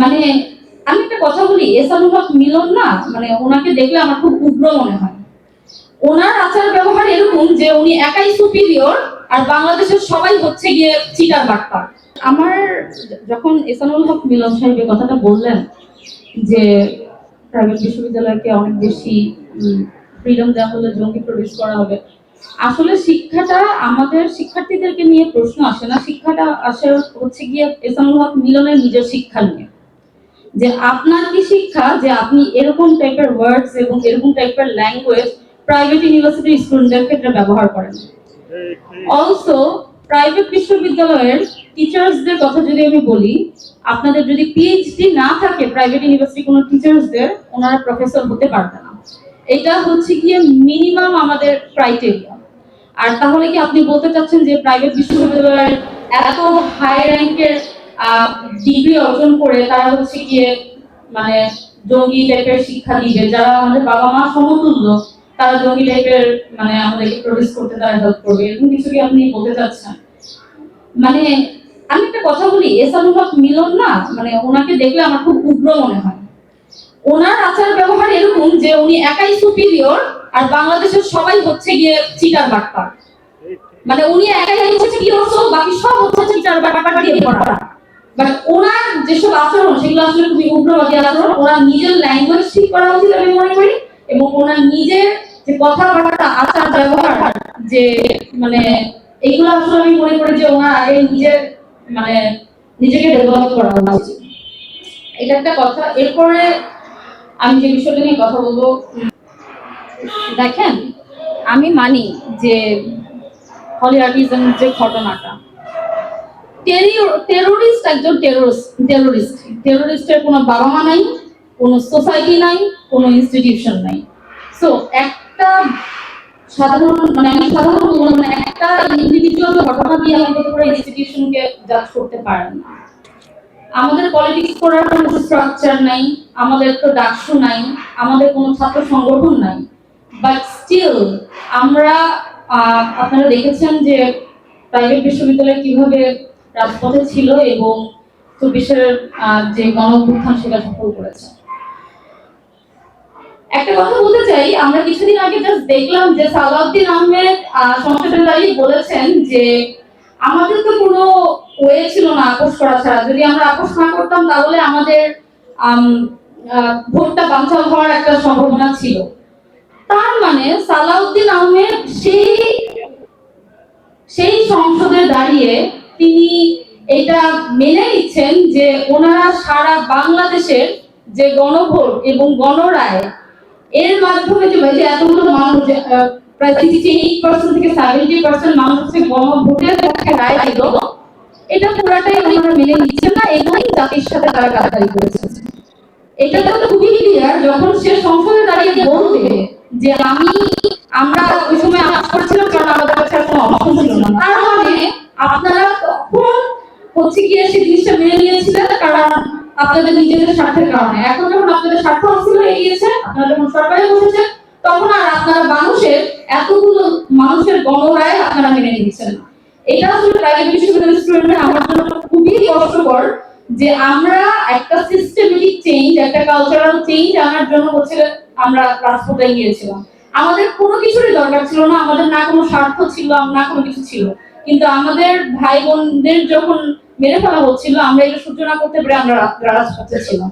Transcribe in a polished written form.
মানে আমি একটা কথা বলি, এহসানুল হক মিলন না, মানে ওনাকে দেখলে আমার খুব উগ্র মনে হয়। ওনার আচার ব্যবহার এরকম যে উনি একাই সুপিরিয়র আর বাংলাদেশের সবাই হচ্ছে গিয়ে চিটার বাটপার। আমার যখন এহসানুল হক মিলন সাহেব এই কথাটা বললেন যে প্রাইভেট বিশ্ববিদ্যালয়কে অনেক বেশি ফ্রিডম দেওয়া হলে জঙ্গি প্রবেশ করা হবে, আসলে শিক্ষাটা আমাদের শিক্ষার্থীদেরকে নিয়ে প্রশ্ন আসে না, শিক্ষাটা আসে হচ্ছে গিয়ে এহসানুল হক মিলনের নিজের শিক্ষা নিয়ে। যে আপনার কি শিক্ষা যে আপনি এরকম টাইপের ওয়ার্ডস এবং এরকম টাইপের ল্যাঙ্গুয়েজ প্রাইভেট ইউনিভার্সিটি স্টুডেন্টদের ক্ষেত্রে ব্যবহার করেন। অলসো প্রাইভেট বিশ্ববিদ্যালয়ের টিচার্সদের কথা যদি আমি বলি, আপনাদের যদি পিএইচডি না থাকে প্রাইভেট ইউনিভার্সিটি কোনো টিচার্সদের, ওনারা প্রফেসর হতে পারবে না। এটা হচ্ছে গিয়ে মিনিমাম আমাদের ক্রাইটেরিয়া। আর তাহলে কি আপনি বলতে চাচ্ছেন যে প্রাইভেট বিশ্ববিদ্যালয়ের এত হাই র্যাঙ্কের ডিগ্রি অর্জন করে তারা হচ্ছে গিয়ে মানে জঙ্গি টাইপের শিক্ষা দিবে, যারা আমাদের বাবা মা সমতুল্য তারা জঙ্গি টাইপের মানে আমাদেরকে প্রডিউস করতে তারা হেল্প করবে, এরকম কিছু কি আপনি বলতে চাচ্ছেন? মানে আমি একটা কথা বলি, এহসানুল হক মিলন না, মানে ওনাকে দেখলে আমার খুব উগ্র মনে হয়। ওনার আচার ব্যবহার এরকম যে উনি একাই সুপিরিয়র আর বাংলাদেশের সবাই হচ্ছে গিয়ে চিটার বাটপার। মানে উনি একাই হচ্ছে পিওর সোল, বাকি সব হচ্ছে চিটার বাটপার দিয়ে ভরা। বাট ওনার যেসব আচরণ সেগুলো আসলে খুবই উগ্রবাদী আচরণ। ওনার নিজের ল্যাঙ্গুয়েজ ঠিক করা উচিত আমি মনে করি, এবং ওনার নিজের যে কথাবার্তা আচার ব্যবহার যে মানে এইগুলো আসলে আমি মনে করি যে ওনার আগে নিজের মানে নিজেকে ডেভেলপ করা উচিত। এটা একটা কথা। এরপরে আমি যে বিষয়টা নিয়ে কথা বলবো, দেখেন আমি মানি যে হলি আর্টিজান যে ঘটনাটা, টেরোরিস্ট একজন টেরোরিস্টের কোনো বাবা মা নাই, কোনো সোসাইটি নাই, কোনো ইনস্টিটিউশন নাই। সো একটা সাধারণ মানে আমি সাধারণত মানে একটা ইন্ডিভিজুয়াল ঘটনা দিয়ে আমাদের পুরো ইনস্টিটিউশনকে জাজ করতে পারেন না। আমাদের পলিটিক্স করার কোনো স্ট্রাকচার নাই, আমাদের তো ডাকসু নাই, আমাদের কোনো ছাত্র সংগঠন নাই, বাট স্টিল আমরা আপনারা দেখেছেন যে প্রাইভেট বিশ্ববিদ্যালয় কিভাবে রাজপথে ছিল এবং 24-এর যে গণঅভ্যুত্থান সেটা সফল করেছে। একটা কথা বলতে চাই, আমরা কিছুদিন আগে জাস্ট দেখলাম যে সালাউদ্দিন আহমেদ সংসদে দাঁড়িয়ে বলেছেন যে আমাদের তো কোনো ওয়ে ছিল না আপোষ করা ছাড়া, যদি আমরা আপোষ না করতাম তাহলে আমাদের ভোটটা বানচাল হওয়ার একটা সম্ভাবনা ছিল। তার মানে সালাউদ্দিন আহমেদ সেই সংসদে দাঁড়িয়ে তিনি এটা মেনে নিচ্ছেন যে ওনারা সারা বাংলাদেশের যে গণভোট এবং গণরায় এর মাধ্যমে যে এতগুলো মানুষ প্রায় 68% থেকে 70% মানুষ হচ্ছে গণভোটের পক্ষে রায় দিল, এটা পুরাটাই ওনারা মেনে নিচ্ছেন না এবং জাতির সাথে তারা গাদ্দারি করেছে। এটা তো খুবই ক্লিয়ার যখন সে সংসদে দাঁড়িয়ে বলবে যে আমরা ওই সময় আশা করছিলাম কারণ আমাদের কাছে কোনো অপশন ছিল না, তার মানে আপনারা তখন হচ্ছে গিয়ে সেই জিনিসটা মেনে নিয়েছিলেন কারণ আপনাদের নিজেদের স্বার্থের কারণে। এখন যখন আপনাদের স্বার্থ হাসিল হয়ে গিয়েছে, আপনারা যখন সরকারে বসেছেন, তখন আর আপনারা মানুষের এতগুলো মানুষের গণরায় আপনারা মেনে নিচ্ছেন না। এটা আসলে প্রাইভেট বিশ্ববিদ্যালয়ের স্টুডেন্টরা আমার জন্য খুবই কষ্টকর যে আমরা একটা সিস্টেমেটিক চেঞ্জ, একটা কালচারাল চেঞ্জ আনার জন্য হচ্ছে আমরা রাজপথে গিয়েছিলাম। আমাদের কোনো কিছুরই দরকার ছিল না, আমাদের না কোনো স্বার্থ ছিল না কোনো কিছু ছিল, কিন্তু আমাদের ভাই বোনদের যখন মেরে ফেলা হচ্ছিল আমরা এটা সহ্য না করতে পেরে আমরা রাজপথে ছিলাম।